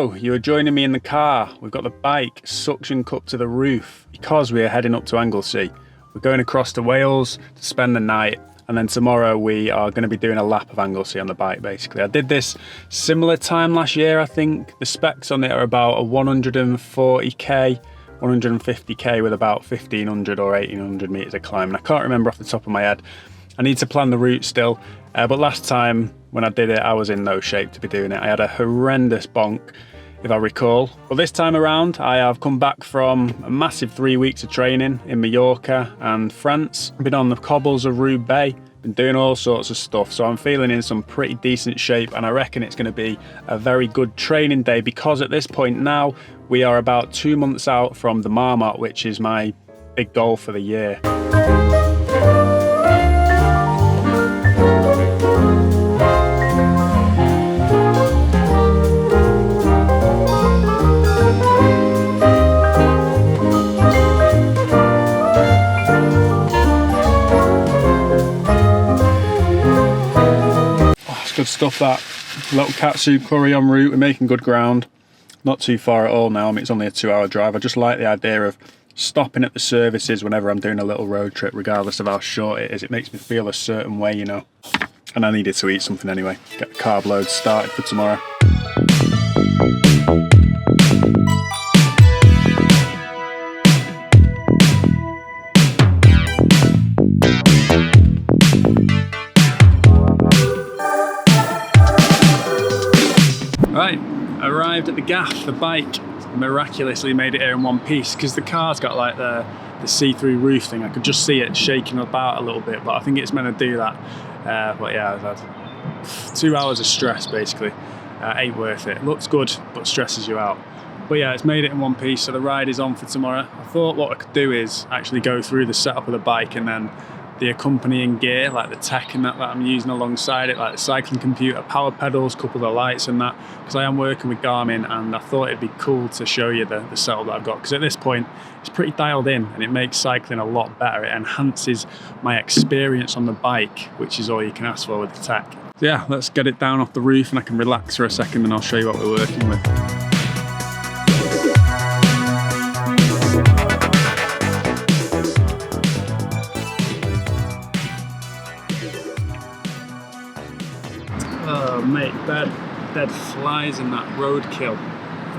So you are joining me in the car. We've got the bike suction cupped to the roof because we are heading up to Anglesey. We're going across to Wales to spend the night, and then tomorrow we are going to be doing a lap of Anglesey on the bike basically. I did this similar time last year, I think. The specs on it are about a 140k, 150k with about 1500 or 1800 metres of climb. And I can't remember off the top of my head. I need to plan the route still, but last time when I did it, I was in no shape to be doing it. I had a horrendous bonk, if I recall. But this time around, I have come back from a massive 3 weeks of training in Mallorca and France. I've been on the cobbles of Roubaix, been doing all sorts of stuff, so I'm feeling in some pretty decent shape, and I reckon it's going to be a very good training day because at this point now, we are about 2 months out from the Marmot, which is my big goal for the year. Good stuff, that little katsu curry en route. We're making good ground, not too far at all now. I mean, it's only a 2-hour drive. I just like the idea of stopping at the services whenever I'm doing a little road trip, regardless of how short it is. It makes me feel a certain way, you know. And I needed to eat something anyway, get the carb load started for tomorrow. Right, arrived at the gaff. The bike miraculously made it here in one piece because the car's got like the see-through roof thing. I could just see it shaking about a little bit, but I think it's meant to do that. But yeah, I've had 2 hours of stress basically. Ain't worth it. Looks good, but stresses you out. But yeah, it's made it in one piece, so the ride is on for tomorrow. I thought what I could do is actually go through the setup of the bike and then the accompanying gear, like the tech and that I'm using alongside it, like the cycling computer, power pedals, couple of lights and that, because I am working with Garmin, and I thought it'd be cool to show you the setup that I've got, because at this point it's pretty dialed in and it makes cycling a lot better. It enhances my experience on the bike, which is all you can ask for with the tech. So yeah, let's get it down off the roof and I can relax for a second and I'll show you what we're working with. Oh mate, dead flies in that roadkill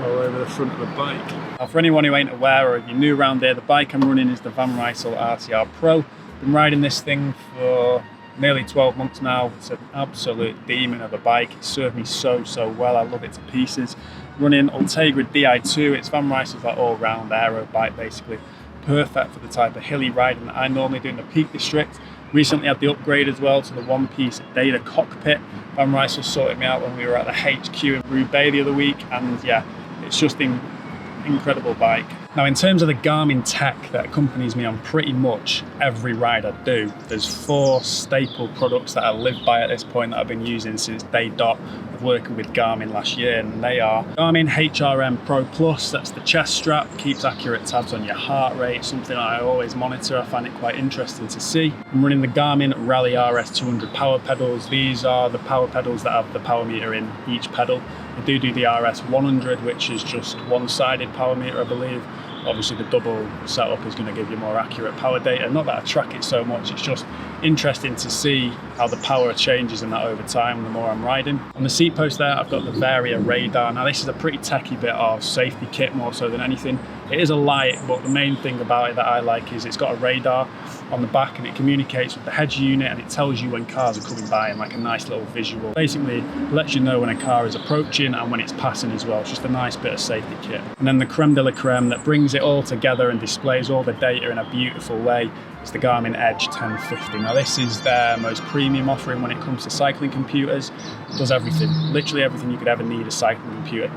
all over the front of the bike. Now, for anyone who ain't aware, or if you're new around here, the bike I'm running is the Van Rysel RTR Pro. Been riding this thing for nearly 12 months now. It's an absolute demon of a bike. It served me so well. I love it to pieces. Running Ultegra Di2. It's Van Rysel's like all-round aero bike basically. Perfect for the type of hilly riding that I normally do in the Peak District. Recently had the upgrade as well to the one-piece data cockpit. Van Rysel sorted me out when we were at the HQ in Roubaix the other week, and yeah, it's just an incredible bike. Now, in terms of the Garmin tech that accompanies me on pretty much every ride I do, there's 4 staple products that I live by at this point that I've been using since day dot of working with Garmin last year, and they are Garmin HRM Pro Plus. That's the chest strap, keeps accurate tabs on your heart rate, something I always monitor. I find it quite interesting to see. I'm running the Garmin Rally RS 200 power pedals. These are the power pedals that have the power meter in each pedal. I do the RS 100, which is just one-sided power meter, I believe. Obviously the double setup is going to give you more accurate power data. Not that I track it so much, it's just interesting to see how the power changes in that over time the more I'm riding. On the seat post there, I've got the Varia radar. Now this is a pretty techy bit of safety kit more so than anything. It is a light, but the main thing about it that I like is it's got a radar on the back and it communicates with the head unit, and it tells you when cars are coming by in like a nice little visual. Basically lets you know when a car is approaching and when it's passing as well. It's just a nice bit of safety kit. And then the creme de la creme that brings it all together and displays all the data in a beautiful way is the Garmin Edge 1050. Now this is their most premium offering when it comes to cycling computers. It does everything, literally everything you could ever need a cycling computer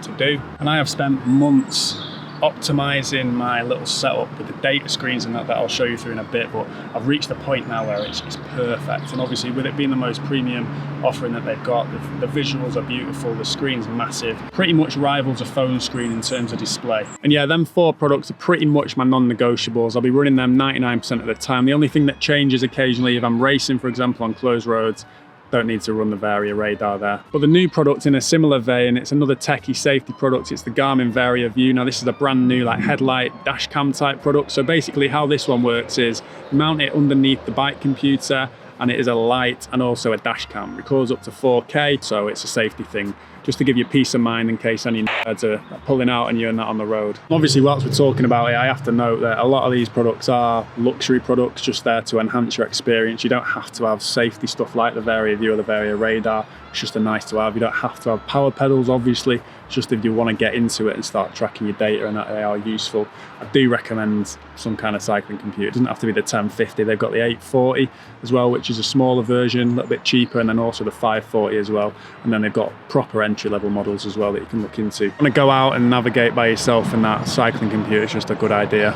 to do. And I have spent months optimizing my little setup with the data screens and that I'll show you through in a bit, but I've reached the point now where it's perfect. And obviously with it being the most premium offering that they've got, the visuals are beautiful, the screen's massive, pretty much rivals a phone screen in terms of display. And yeah, them 4 products are pretty much my non-negotiables. I'll be running them 99% of the time. The only thing that changes occasionally if I'm racing, for example, on closed roads, don't need to run the Varia radar there. But the new product in a similar vein, it's another techie safety product. It's the Garmin Varia View. Now this is a brand new like headlight dash cam type product. So basically how this one works is you mount it underneath the bike computer, and it is a light and also a dash cam. Records up to 4K, so it's a safety thing, just to give you peace of mind in case any nerds are pulling out and you're not on the road. Obviously, whilst we're talking about it, I have to note that a lot of these products are luxury products, just there to enhance your experience. You don't have to have safety stuff like the Varia View or the Varia radar. It's just a nice to have. You don't have to have power pedals, obviously. It's just if you want to get into it and start tracking your data, and that they are useful. I do recommend some kind of cycling computer. It doesn't have to be the 1050. They've got the 840 as well, which is a smaller version, a little bit cheaper, and then also the 540 as well. And then they've got proper entry-level models as well that you can look into. If you want to go out and navigate by yourself, and that cycling computer is just a good idea.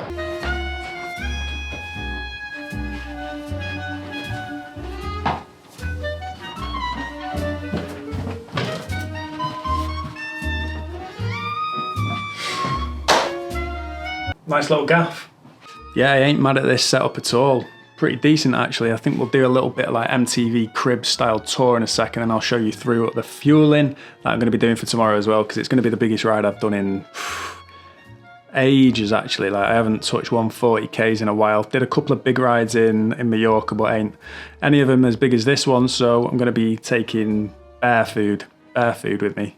Nice little gaff. Yeah, I ain't mad at this setup at all. Pretty decent actually. I think we'll do a little bit of like MTV crib style tour in a second, and I'll show you through the fueling that I'm going to be doing for tomorrow as well, because it's going to be the biggest ride I've done in ages actually. Like I haven't touched 140Ks in a while. Did a couple of big rides in Mallorca, but ain't any of them as big as this one, so I'm going to be taking bear food with me.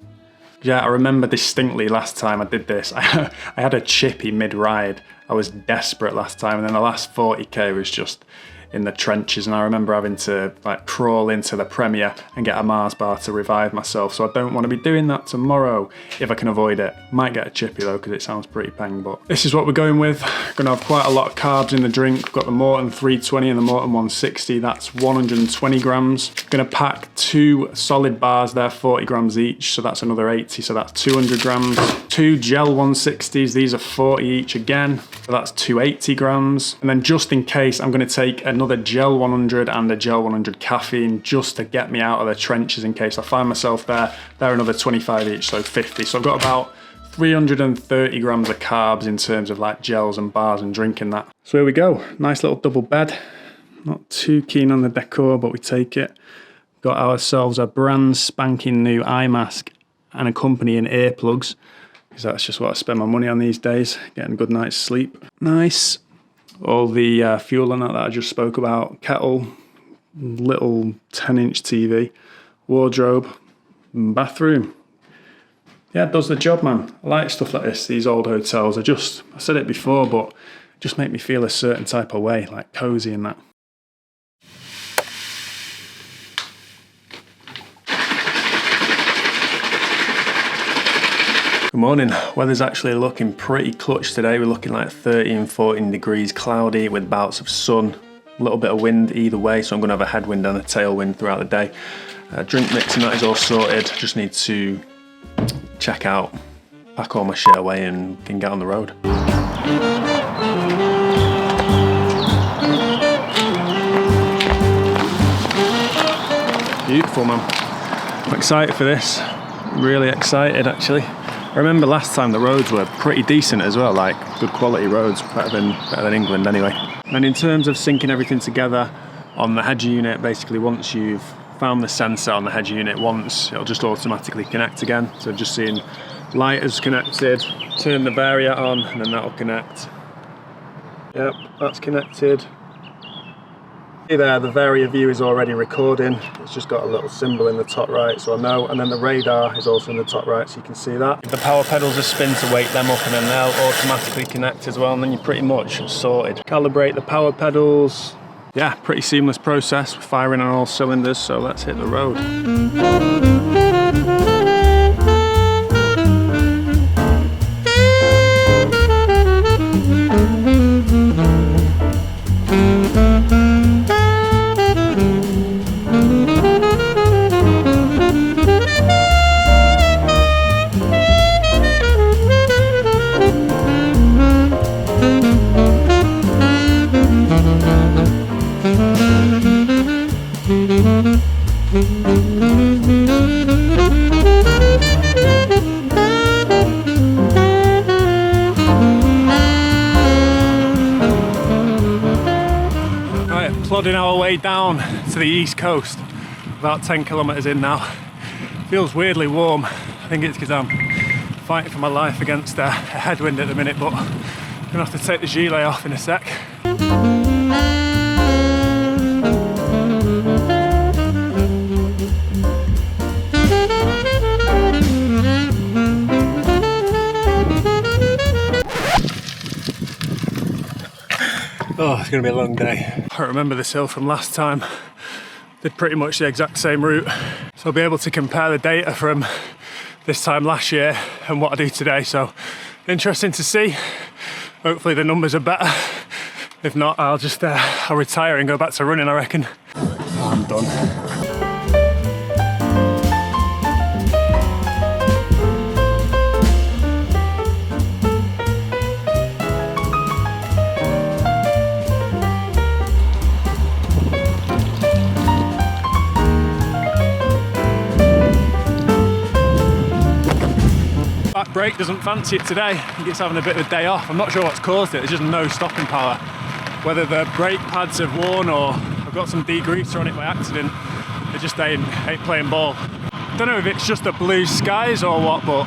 Yeah, I remember distinctly last time I did this. I had a chippy mid-ride. I was desperate last time, and then the last 40K was just in the trenches, and I remember having to like crawl into the Premier and get a Mars bar to revive myself. So I don't want to be doing that tomorrow if I can avoid it. Might get a chippy though, because it sounds pretty peng, but this is what we're going with. Gonna have quite a lot of carbs in the drink. We've got the Morton 320 and the Morton 160. That's 120 grams. Gonna pack 2 solid bars there, 40 grams each, so that's another 80, so that's 200 grams. 2 gel 160s, these are 40 each again, so that's 280 grams. And then just in case, I'm gonna take another gel 100 and a gel 100 caffeine, just to get me out of the trenches in case I find myself there. They're another 25 each, so 50. So I've got about 330 grams of carbs in terms of like gels and bars and drinking that. So here we go, nice little double bed. Not too keen on the decor, but we take it. Got ourselves a brand spanking new eye mask and accompanying earplugs, because that's just what I spend my money on these days, getting a good night's sleep. Nice. All the fuel and that I just spoke about, kettle, little 10-inch TV, wardrobe, bathroom. Yeah, it does the job, man. I like stuff like this, these old hotels. I said it before, but just make me feel a certain type of way, like cozy and that. Good morning. Weather's actually looking pretty clutch today. We're looking like 13, 14 degrees, cloudy with bouts of sun, a little bit of wind either way, so I'm going to have a headwind and a tailwind throughout the day. Drink mix and that is all sorted. Just need to check out, pack all my shit away and can get on the road. Beautiful, man. I'm excited for this. Really excited actually. I remember last time the roads were pretty decent as well, like good quality roads, better than England anyway. And in terms of syncing everything together on the head unit, basically once you've found the sensor on the head unit once, it'll just automatically connect again. So just seeing light is connected, turn the Varia on, and then that'll connect. Yep, that's connected. See there, the Varia View is already recording. It's just got a little symbol in the top right, so I know. And then the radar is also in the top right, so you can see that. Give the power pedals a spin to wake them up, and then they'll automatically connect as well, and then you're pretty much sorted. Calibrate the power pedals. Yeah, pretty seamless process. We're firing on all cylinders, so let's hit the road. Plodding our way down to the east coast. About 10 kilometers in now. Feels weirdly warm. I think it's because I'm fighting for my life against a headwind at the minute, but I'm gonna have to take the gilet off in a sec. Oh, it's gonna be a long day. I remember this hill from last time. Did pretty much the exact same route. So I'll be able to compare the data from this time last year and what I do today. So interesting to see. Hopefully the numbers are better. If not, I'll retire and go back to running, I reckon. Oh, I'm done. Brake doesn't fancy it today. I think it's having a bit of a day off. I'm not sure what's caused it. There's just no stopping power. Whether the brake pads have worn or I've got some degreaser on it by accident, it just ain't playing ball. Don't know if it's just the blue skies or what, but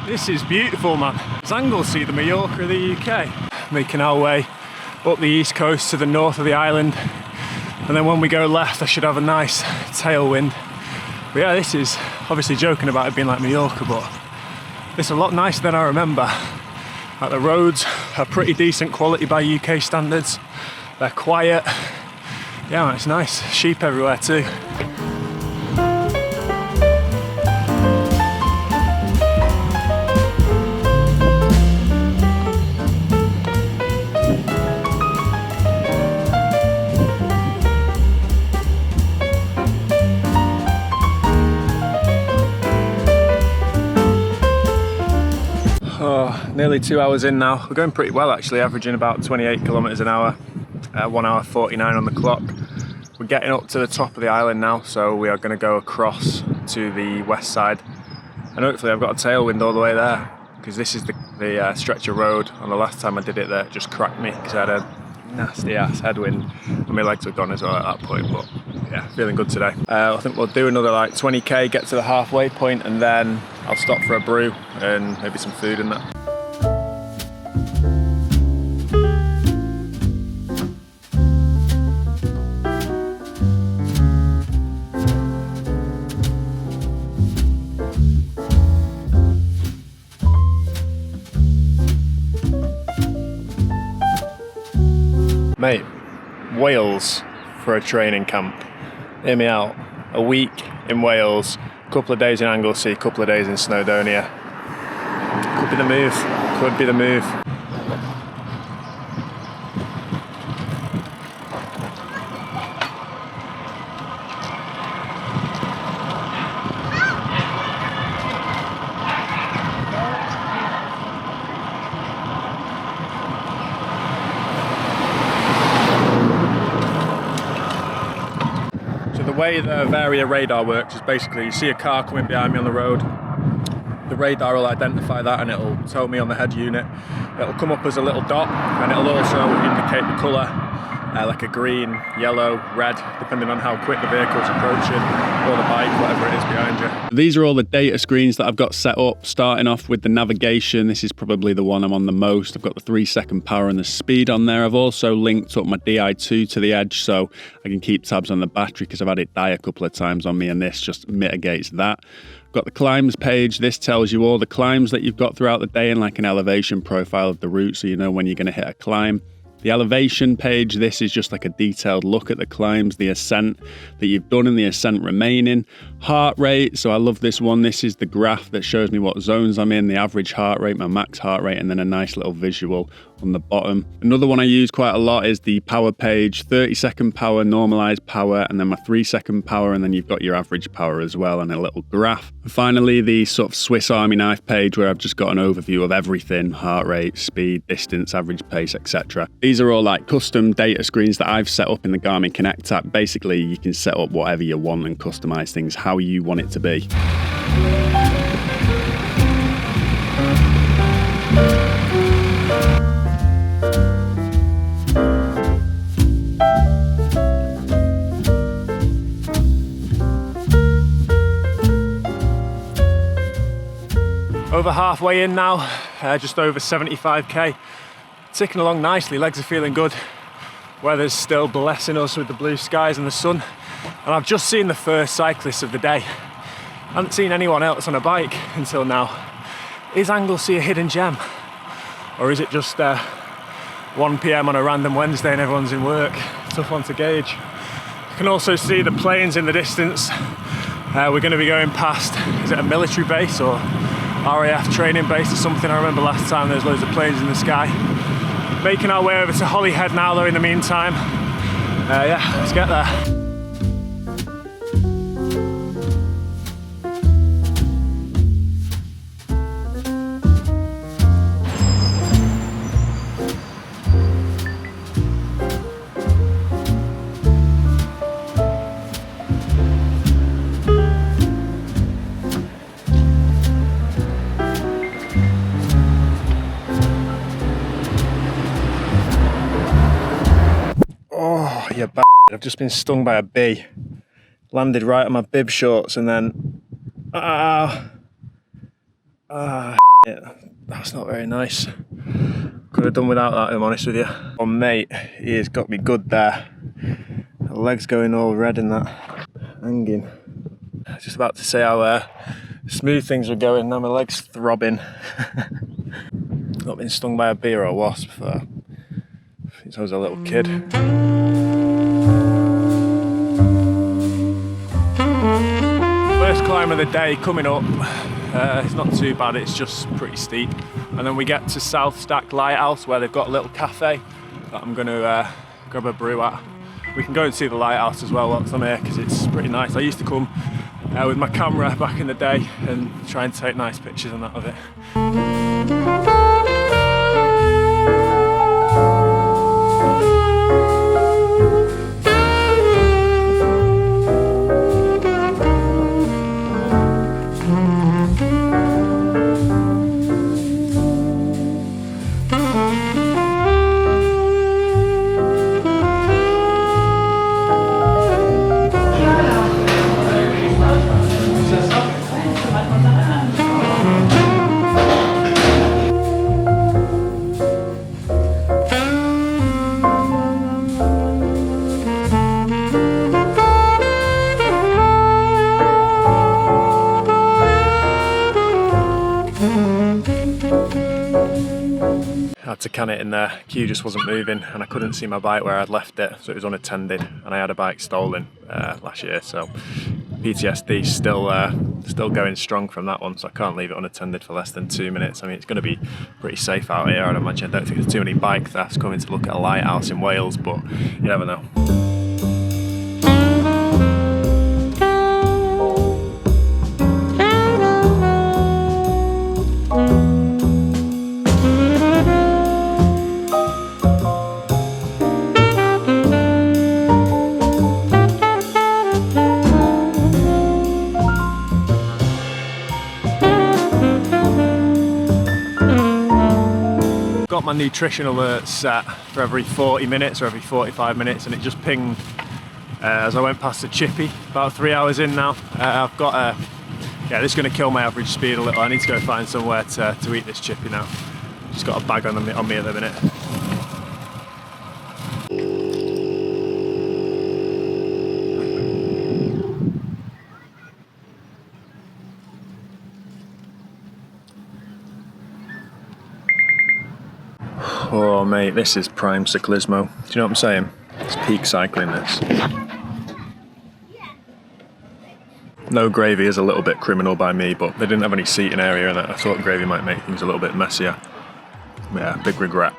this is beautiful, man. It's Anglesey, the Mallorca of the UK. Making our way up the east coast to the north of the island. And then when we go left, I should have a nice tailwind. But yeah, this is obviously joking about it being like Mallorca, but it's a lot nicer than I remember. Like, the roads are pretty decent quality by UK standards. They're quiet. Yeah, man, it's nice. Sheep everywhere too. Nearly 2 hours in now. We're going pretty well actually, averaging about 28 kilometers an hour, 1 hour 49 on the clock. We're getting up to the top of the island now, so we are going to go across to the west side, and hopefully I've got a tailwind all the way there, because this is the stretch of road. And the last time I did it there, it just cracked me because I had a nasty ass headwind and my legs were gone as well at that point. But yeah, feeling good today. I think we'll do another like 20k, get to the halfway point, and then I'll stop for a brew and maybe some food and that. Mate, Wales for a training camp. Hear me out. A week in Wales, a couple of days in Anglesey, a couple of days in Snowdonia. Could be the move. Could be the move. The way the Varia radar works is basically you see a car coming behind me on the road, the radar will identify that and it'll tell me on the head unit. It'll come up as a little dot and it'll also indicate the colour, like a green, yellow, red, depending on how quick the vehicle's approaching, or the bike, whatever it is behind you. These are all the data screens that I've got set up, starting off with the navigation. This is probably the one I'm on the most. I've got the 3-second power and the speed on there. I've also linked up my Di2 to the edge so I can keep tabs on the battery because I've had it die a couple of times on me, and this just mitigates that. I've got the climbs page. This tells you all the climbs that you've got throughout the day and like an elevation profile of the route, so you know when you're going to hit a climb. The elevation page, this is just like a detailed look at the climbs, the ascent that you've done and the ascent remaining. Heart rate, so I love this one. This is the graph that shows me what zones I'm in, the average heart rate, my max heart rate, and then a nice little visual on the bottom. Another one I use quite a lot is the power page, 30-second power, normalized power, and then my 3-second power, and then you've got your average power as well, and a little graph. And finally, the sort of Swiss Army knife page where I've just got an overview of everything, heart rate, speed, distance, average pace, etc. These are all like custom data screens that I've set up in the Garmin Connect app. Basically, you can set up whatever you want and customize things how you want it to be. Over halfway in now, just over 75k. Ticking along nicely, legs are feeling good. Weather's still blessing us with the blue skies and the sun. And I've just seen the first cyclist of the day. I haven't seen anyone else on a bike until now. Is Anglesey a hidden gem? Or is it just 1 PM on a random Wednesday and everyone's in work? Tough one to gauge. You can also see the planes in the distance. We're going to be going past, is it a military base or RAF training base or something? I remember last time there's loads of planes in the sky. Making our way over to Holyhead now though in the meantime. Yeah, let's get there. You bastard. I've just been stung by a bee. Landed right on my bib shorts and then... that's not very nice. Could have done without that, if I'm honest with you. Oh mate, he has got me good there. The legs going all red and that. Hanging. I was just about to say how smooth things were going, now my leg's throbbing. Not been stung by a bee or a wasp for since I was a little kid. First climb of the day coming up. It's not too bad, it's just pretty steep. And then we get to South Stack Lighthouse where they've got a little cafe that I'm going to grab a brew at. We can go and see the lighthouse as well once I'm here because it's pretty nice. I used to come with my camera back in the day and try and take nice pictures and that of it. To can it in there, queue just wasn't moving and I couldn't see my bike where I'd left it, so it was unattended and I had a bike stolen last year, so PTSD still going strong from that one, so I can't leave it unattended for less than 2 minutes. I mean, it's going to be pretty safe out here, I'd imagine. I don't think there's too many bike thefts coming to look at a lighthouse in Wales, but you never know. Got my nutrition alerts set for every 40 minutes or every 45 minutes and it just pinged as I went past the chippy, about 3 hours in now. I've got yeah, this is going to kill my average speed a little. I need to go find somewhere to eat this chippy now. Just got a bag on me at the minute. Oh mate, this is prime cyclismo. Do you know what I'm saying? It's peak cycling this. No gravy is a little bit criminal by me, but they didn't have any seating area in it. I thought gravy might make things a little bit messier. Yeah, big regret.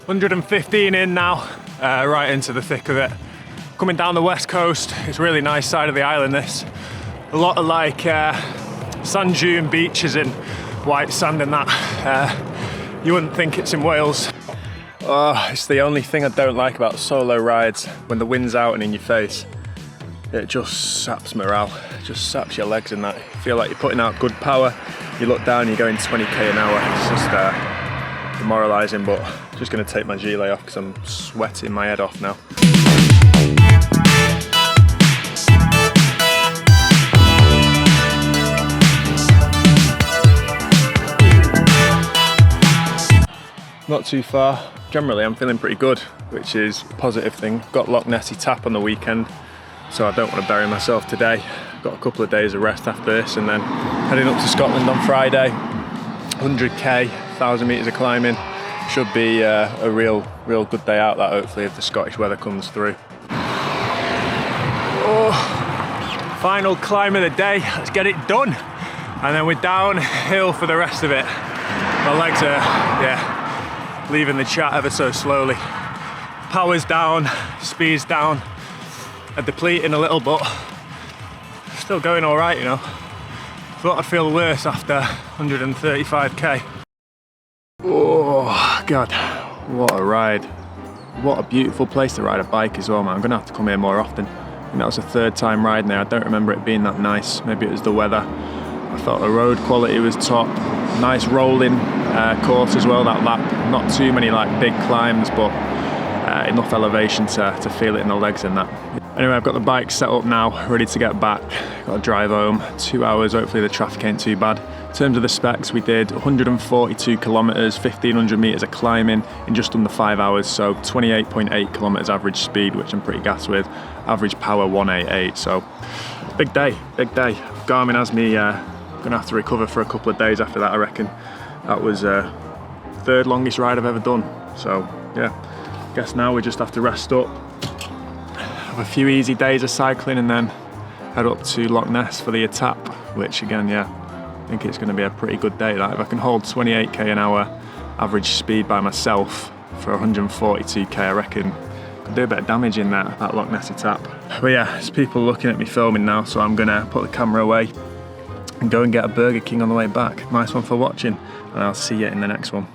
115 in now, right into the thick of it. Coming down the west coast, it's a really nice side of the island this. A lot of like sand dune beaches and white sand and that. You wouldn't think it's in Wales. Oh, it's the only thing I don't like about solo rides, when the wind's out and in your face. it just saps morale, it just saps your legs and that. You feel like you're putting out good power, you look down, you're going 20k an hour. It's just demoralising, but I'm just going to take my gilet off because I'm sweating my head off now. Not too far. Generally I'm feeling pretty good, which is a positive thing. Got Loch Nessy tap on the weekend, so I don't want to bury myself today. Got a couple of days of rest after this, and then heading up to Scotland on Friday. 100k, 1,000 metres of climbing. Should be a real good day out, that, hopefully, if the Scottish weather comes through. Oh, final climb of the day. Let's get it done. And then we're downhill for the rest of it. My legs are, yeah, leaving the chat ever so slowly. Power's down, speed's down, are depleting a little, but still going all right, you know. Thought I'd feel worse after 135k. Oh God, what a ride. What a beautiful place to ride a bike as well, man. I'm gonna have to come here more often. And that was the third time riding there. I don't remember it being that nice. Maybe it was the weather. I thought the road quality was top. Nice rolling course as well, that lap. Not too many like big climbs, but enough elevation to feel it in the legs and that. Anyway, I've got the bike set up now, ready to get back. Got to drive home, 2 hours, hopefully the traffic ain't too bad. In terms of the specs, we did 142 kilometers, 1,500 meters of climbing in just under 5 hours, so 28.8 kilometers average speed, which I'm pretty gassed with. Average power 188, so big day, big day. Garmin has me gonna have to recover for a couple of days after that, I reckon. That was third longest ride I've ever done, so yeah. Guess now we just have to rest up, have a few easy days of cycling, and then head up to Loch Ness for the etap, which again, yeah, I think it's going to be a pretty good day. That if I can hold 28k an hour average speed by myself for 142k, I reckon I can do a bit of damage in that Loch Ness etap. But yeah, there's people looking at me filming now, so I'm gonna put the camera away and go and get a Burger King on the way back. Nice one for watching, and I'll see you in the next one.